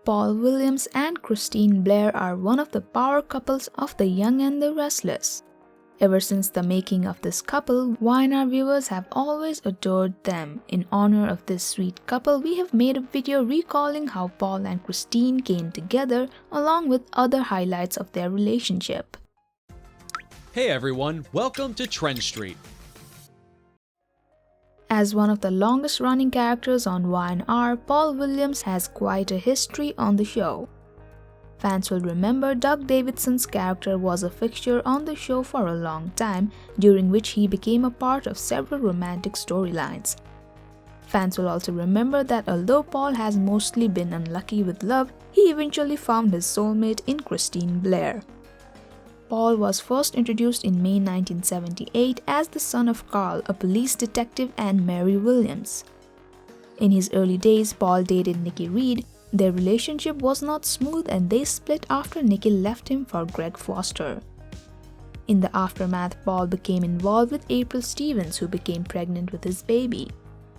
Paul Williams and Christine Blair are one of the power couples of The Young and the Restless. Ever since the making of this couple, YNR viewers have always adored them. In honor of this sweet couple, we have made a video recalling how Paul and Christine came together along with other highlights of their relationship. Hey everyone, welcome to Trend Street. As one of the longest running characters on YNR, Paul Williams has quite a history on the show. Fans will remember Doug Davidson's character was a fixture on the show for a long time, during which he became a part of several romantic storylines. Fans will also remember that although Paul has mostly been unlucky with love, he eventually found his soulmate in Christine Blair. Paul was first introduced in May 1978 as the son of Carl, a police detective, and Mary Williams. In his early days, Paul dated Nikki Reed. Their relationship was not smooth and they split after Nikki left him for Greg Foster. In the aftermath, Paul became involved with April Stevens, who became pregnant with his baby.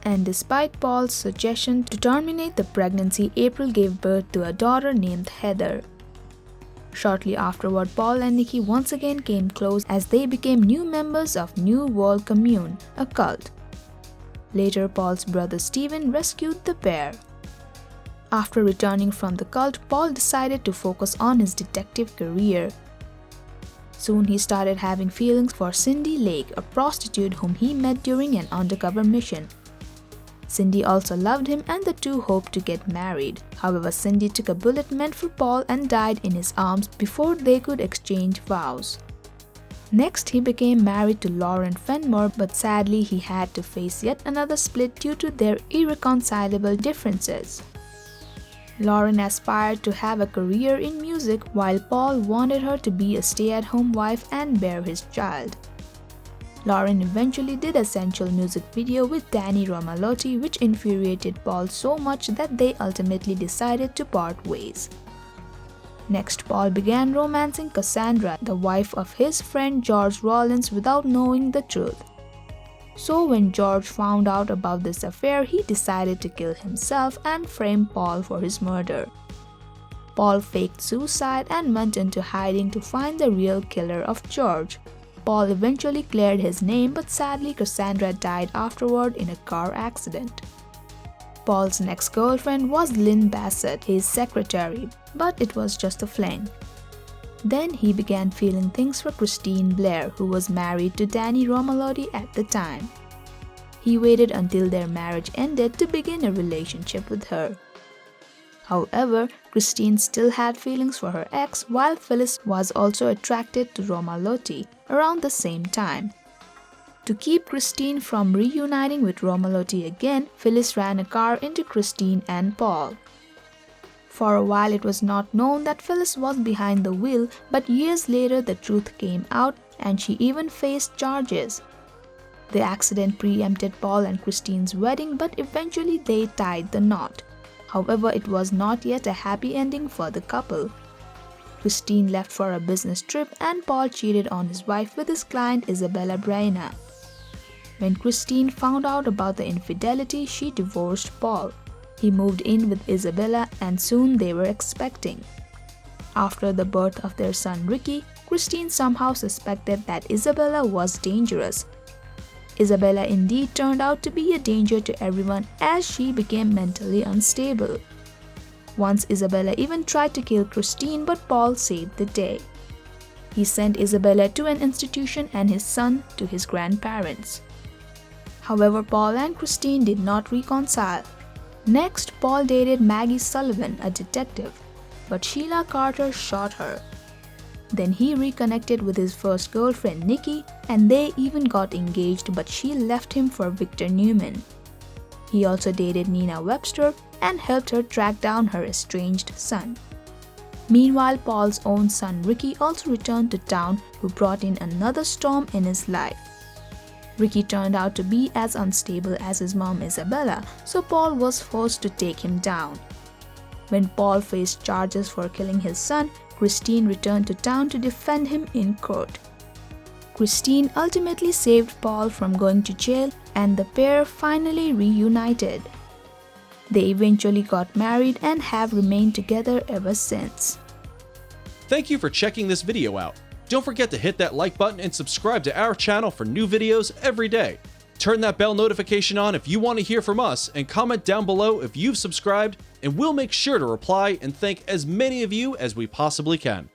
And despite Paul's suggestion to terminate the pregnancy, April gave birth to a daughter named Heather. Shortly afterward, Paul and Nikki once again came close as they became new members of New World Commune, a cult. Later, Paul's brother Steven rescued the pair. After returning from the cult, Paul decided to focus on his detective career. Soon he started having feelings for Cindy Lake, a prostitute whom he met during an undercover mission. Cindy also loved him and the two hoped to get married. However, Cindy took a bullet meant for Paul and died in his arms before they could exchange vows. Next, he became married to Lauren Fenmore, but sadly he had to face yet another split due to their irreconcilable differences. Lauren aspired to have a career in music, while Paul wanted her to be a stay-at-home wife and bear his child. Lauren eventually did a sensual music video with Danny Romalotti, which infuriated Paul so much that they ultimately decided to part ways. Next, Paul began romancing Cassandra, the wife of his friend George Rollins, without knowing the truth. So when George found out about this affair, he decided to kill himself and frame Paul for his murder. Paul faked suicide and went into hiding to find the real killer of George. Paul eventually cleared his name, but sadly Cassandra died afterward in a car accident. Paul's next girlfriend was Lynn Bassett, his secretary, but it was just a fling. Then he began feeling things for Christine Blair, who was married to Danny Romalotti at the time. He waited until their marriage ended to begin a relationship with her. However, Christine still had feelings for her ex, while Phyllis was also attracted to Romalotti around the same time. To keep Christine from reuniting with Romalotti again, Phyllis ran a car into Christine and Paul. For a while, it was not known that Phyllis was behind the wheel, but years later the truth came out and she even faced charges. The accident preempted Paul and Christine's wedding, but eventually they tied the knot. However, it was not yet a happy ending for the couple. Christine left for a business trip and Paul cheated on his wife with his client Isabella. When Christine found out about the infidelity, she divorced Paul. He moved in with Isabella and soon they were expecting. After the birth of their son Ricky, Christine somehow suspected that Isabella was dangerous. Isabella indeed turned out to be a danger to everyone as she became mentally unstable. Once Isabella even tried to kill Christine, but Paul saved the day. He sent Isabella to an institution and his son to his grandparents. However, Paul and Christine did not reconcile. Next, Paul dated Maggie Sullivan, a detective, but Sheila Carter shot her. Then he reconnected with his first girlfriend Nikki and they even got engaged, but she left him for Victor Newman. He also dated Nina Webster and helped her track down her estranged son. Meanwhile, Paul's own son Ricky also returned to town, who brought in another storm in his life. Ricky turned out to be as unstable as his mom Isabella, so Paul was forced to take him down. When Paul faced charges for killing his son, Christine returned to town to defend him in court. Christine ultimately saved Paul from going to jail and the pair finally reunited. They eventually got married and have remained together ever since. Thank you for checking this video out. Don't forget to hit that like button and subscribe to our channel for new videos every day. Turn that bell notification on if you want to hear from us, and comment down below if you've subscribed, and we'll make sure to reply and thank as many of you as we possibly can.